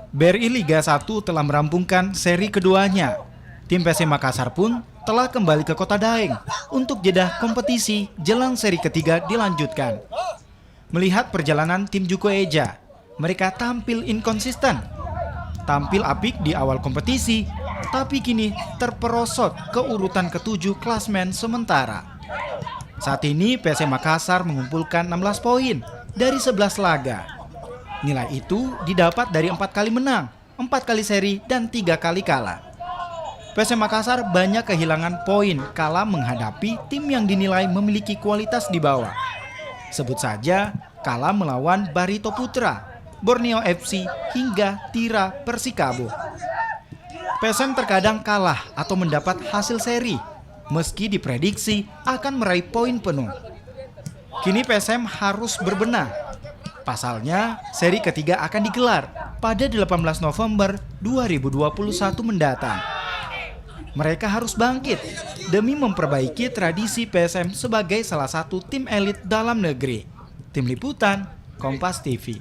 BRI Liga 1 telah merampungkan seri keduanya. Tim PSM Makassar pun telah kembali ke Kota Daeng untuk jeda kompetisi jelang seri ketiga dilanjutkan. Melihat perjalanan tim Juko Eja, mereka tampil inkonsisten. Tampil apik di awal kompetisi, tapi kini terperosot ke urutan ke-7 klasmen sementara. Saat ini PSM Makassar mengumpulkan 16 poin dari 11 laga. Nilai itu didapat dari 4 kali menang, 4 kali seri, dan 3 kali kalah. PSM Makassar banyak kehilangan poin kala menghadapi tim yang dinilai memiliki kualitas di bawah. Sebut saja kalah melawan Barito Putra, Borneo FC, hingga Tira Persikabo. PSM terkadang kalah atau mendapat hasil seri, meski diprediksi akan meraih poin penuh. Kini PSM harus berbenah. Pasalnya, seri ketiga akan digelar pada 18 November 2021 mendatang. Mereka harus bangkit demi memperbaiki tradisi PSM sebagai salah satu tim elit dalam negeri. Tim Liputan, Kompas TV.